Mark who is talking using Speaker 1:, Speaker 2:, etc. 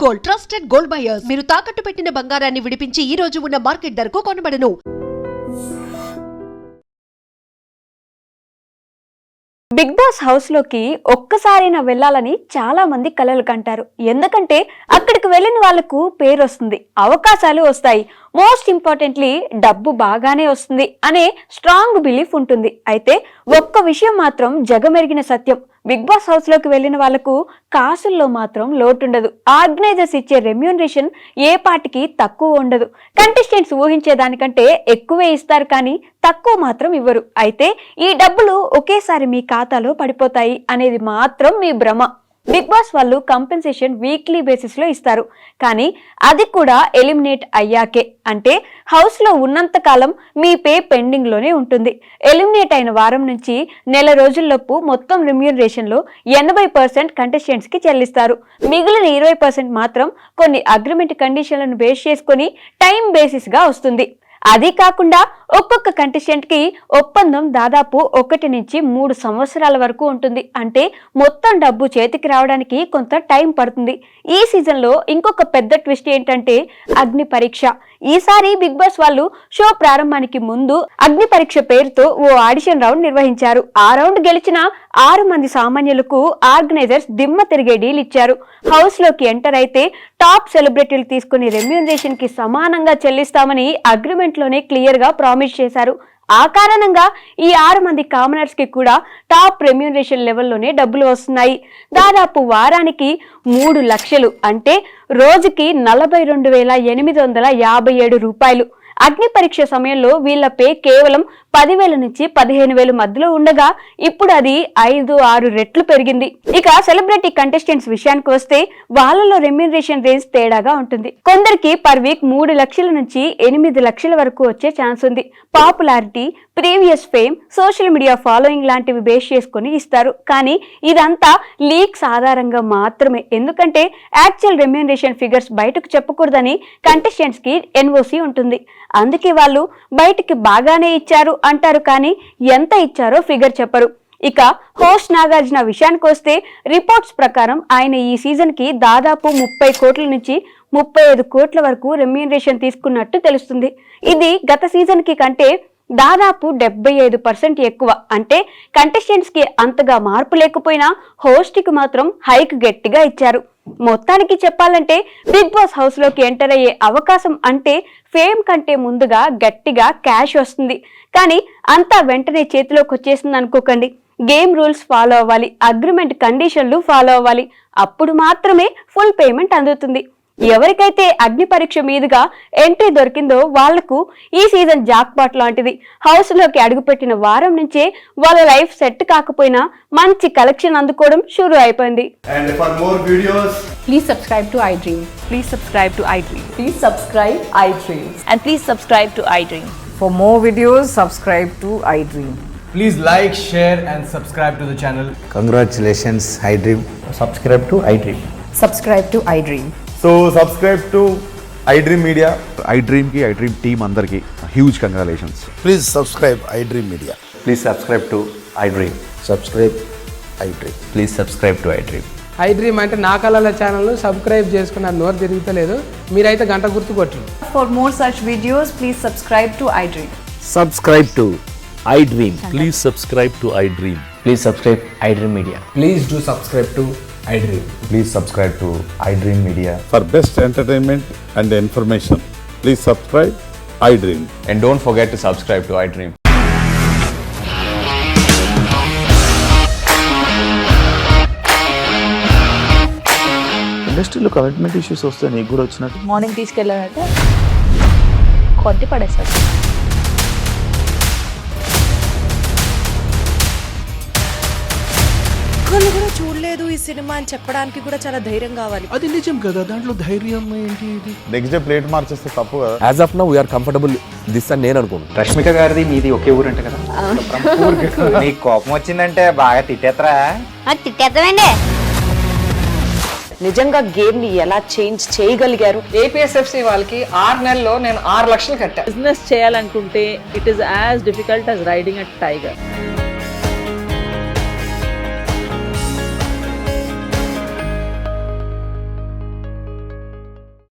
Speaker 1: Gold, trusted gold buyers. మీరు తాకట్టు పెట్టిన బంగారాన్ని విడిపించి ఈ రోజు ఉన్న మార్కెట్ ధరకు కొనబడను.
Speaker 2: బిగ్ బాస్ హౌస్ లోకి ఒక్కసారైనా వెళ్ళాలని చాలా మంది కలలు కంటారు. ఎందుకంటే అక్కడికి వెళ్ళిన వాళ్లకు పేరు వస్తుంది, అవకాశాలు వస్తాయి, మోస్ట్ ఇంపార్టెంట్లీ డబ్బు బాగానే వస్తుంది అనే స్ట్రాంగ్ బిలీఫ్ ఉంటుంది. అయితే ఒక్క విషయం మాత్రం జగమెరిగిన సత్యం, బిగ్ బాస్ హౌస్ లోకి వెళ్ళిన వాళ్లకు కాసుల్లో మాత్రం లోటుండదు. ఆర్గనైజర్స్ ఇచ్చే రెమ్యూనరేషన్ ఏ పాటికి తక్కువ ఉండదు. కంటెస్టెంట్స్ ఊహించేదానికంటే ఎక్కువే ఇస్తారు, కానీ తక్కువ మాత్రం ఇవ్వరు. అయితే ఈ డబ్బులు ఒకేసారి మీ ఖాతాలో పడిపోతాయి అనేది మాత్రం మీ భ్రమ. బిగ్ బాస్ వాళ్ళు కంపెన్సేషన్ వీక్లీ బేసిస్ లో ఇస్తారు, కానీ అది కూడా ఎలిమినేట్ అయ్యాకే. అంటే హౌస్ లో ఉన్నంత కాలం మీ పే పెండింగ్ లోనే ఉంటుంది. ఎలిమినేట్ అయిన వారం నుంచి నెల రోజుల్లోపు మొత్తం రెమ్యూనరేషన్ లో 80% కంటెస్టెంట్స్ కి చెల్లిస్తారు. మిగిలిన 20% మాత్రం కొన్ని అగ్రిమెంట్ కండిషన్లను బేస్ చేసుకుని టైం బేసిస్ గా వస్తుంది. అది కాకుండా ఒక్కొక్క కంటెస్టెంట్ కి ఒప్పందం దాదాపు 1 నుంచి 3 సంవత్సరాల వరకు ఉంటుంది. అంటే మొత్తం డబ్బు చేతికి రావడానికి కొంత టైం పడుతుంది. ఈ సీజన్ లో ఇంకొక పెద్ద ట్విస్ట్ ఏంటంటే అగ్ని పరీక్ష. ఈసారి బిగ్ బాస్ వాళ్ళు షో ప్రారంభానికి ముందు అగ్ని పరీక్ష పేరుతో ఓ ఆడిషన్ రౌండ్ నిర్వహించారు. ఆ రౌండ్ గెలిచిన 6 మంది సామాన్యులకు ఆర్గనైజర్స్ దిమ్మ తిరిగే డీల్ ఇచ్చారు. హౌస్ లోకి ఎంటర్ అయితే టాప్ సెలబ్రిటీలు తీసుకునే రెమ్యూనరేషన్ కి సమానంగా చెల్లిస్తామని అగ్రిమెంట్ లోనే క్లియర్ గా ప్రామిస్ చేశారు. ఆ కారణంగా ఈ 6 మంది కామనర్స్ కి కూడా టాప్ రెమ్యూనరేషన్ లెవెల్లోనే డబ్బులు వస్తున్నాయి. దాదాపు వారానికి 3 లక్షలు, అంటే రోజుకి 42,857 రూపాయలు. అగ్ని పరీక్ష సమయంలో వీళ్ల పే కేవలం 10,000 నుంచి 15,000 మధ్యలో ఉండగా ఇప్పుడు అది 5-6 రెట్లు పెరిగింది. ఇక సెలబ్రిటీ కంటెస్టెంట్స్ విషయానికి వస్తే వాళ్ళలో రెమ్యూనరేషన్ రేంజ్ తేడాగా ఉంటుంది. కొందరికి పర్ వీక్ 3 లక్షల నుంచి 8 లక్షల వరకు వచ్చే ఛాన్స్ ఉంది. Popularity, previous fame, social media following లాంటివి బేస్ చేసుకుని ఇస్తారు. కానీ ఇదంతా లీక్స్ ఆధారంగా మాత్రమే, ఎందుకంటే యాక్చువల్ రెమ్యూనరేషన్ ఫిగర్స్ బయటకు చెప్పకూడదని కంటెస్టెంట్స్ కి ఎన్ఓసి ఉంటుంది. అందుకే వాళ్ళు బయటికి బాగానే ఇచ్చారు అంటారు, కానీ ఎంత ఇచ్చారో ఫిగర్ చెప్పరు. ఇక హోస్ట్ నాగార్జున విషయానికి వస్తే రిపోర్ట్స్ ప్రకారం ఆయన ఈ సీజన్ కి దాదాపు 30 కోట్ల నుంచి 35 కోట్ల వరకు రెమ్యూనరేషన్ తీసుకున్నట్టు తెలుస్తుంది. ఇది గత సీజన్ కి కంటే దాదాపు 75% ఎక్కువ. అంటే కంటెస్టెంట్స్ కి అంతగా మార్పు లేకపోయినా హోస్ట్ కి మాత్రం హైక్ గట్టిగా ఇచ్చారు. మొత్తానికి చెప్పాలంటే బిగ్ బాస్ హౌస్ లోకి ఎంటర్ అయ్యే అవకాశం అంటే ఫేమ్ కంటే ముందుగా గట్టిగా క్యాష్ వస్తుంది. కానీ అంతా వెంటనే చేతిలోకి వచ్చేసింది అనుకోకండి. గేమ్ రూల్స్ ఫాలో అవ్వాలి, అగ్రిమెంట్ కండిషన్లు ఫాలో అవ్వాలి. అప్పుడు మాత్రమే ఫుల్ పేమెంట్ అందుతుంది. ఎవరికైతే అగ్ని పరీక్ష మీదుగా ఎంట్రీ దొరికిందో వాళ్లకు ఈ సీజన్ జాక్పాట్ లాంటిది. హౌస్ లోకి అడుగుపెట్టిన వారం నుంచే వాళ్ళ లైఫ్ సెట్ కాకపోయినా మంచి కలెక్షన్ అందుకోవడం షురూ అయిపోయింది.
Speaker 3: And for more videos,
Speaker 4: please subscribe to iDream.
Speaker 5: Please subscribe to iDream.
Speaker 4: Please subscribe iDream.
Speaker 5: And please subscribe to iDream.
Speaker 4: For more videos, subscribe to iDream.
Speaker 3: please like, share and subscribe to the channel.
Speaker 6: Congratulations, iDream.
Speaker 3: Subscribe to iDream.
Speaker 4: Subscribe to iDream.
Speaker 3: So subscribe to iDream Media.
Speaker 7: iDream ki iDream team andarki huge congratulations.
Speaker 6: Please subscribe iDream Media.
Speaker 8: Please subscribe to iDream.
Speaker 6: Subscribe iDream.
Speaker 8: Please subscribe to iDream.
Speaker 9: iDream అంటే నా కళల channel subscribe చేసుకున్న నోరు తిరుగుతలేదు, మీరైతే గంట గుర్తు కొట్టండి.
Speaker 4: For more such videos, please subscribe to iDream.
Speaker 10: Subscribe to iDream.
Speaker 8: Please subscribe to iDream. Please subscribe iDream Media.
Speaker 3: Please do subscribe to iDream.
Speaker 8: Please subscribe to iDream Media.
Speaker 7: For best entertainment and information, please subscribe iDream.
Speaker 8: And don't forget to subscribe to iDream.
Speaker 10: ఇండస్ట్రీలో commitment issues వస్తే నీకు కూడా వచ్చినట్టు
Speaker 5: morning తీసుకెళ్ళారంటే కొట్టి పడేస్తారు.
Speaker 11: ఒక్కళ్ళు కూడా చూడలేదు ఈ సినిమా అని చెప్పడానికి కూడా చాలా ధైర్యం కావాలి.
Speaker 9: అది నిజం కదా, దాంట్లో ధైర్యం ఏంటి? ఇది
Speaker 7: నెక్స్ట్ డే ప్లేట్ మార్చేస్తే తప్పు కదా.
Speaker 10: As of now we are comfortable this అని నేను అనుకుంటున్నాను.
Speaker 8: రష్మిక గారిది మీది ఒకే ఊరు అంట కదా.
Speaker 6: నీకు కోపం వచ్చిందంటే బాగా తిట్టేత్తరా?
Speaker 2: తిట్టేద్దామండి.
Speaker 4: నిజంగా గేమ్ ని ఎలా చేంజ్ చేయగలిగారు?
Speaker 9: ఏపీఎస్ఎఫ్సి వాళ్ళకి 6 నెలల్లో నేను 6 లక్షలు కట్టా.
Speaker 5: బిజినెస్ చేయాలనుకుంటే it is as difficult as riding a tiger.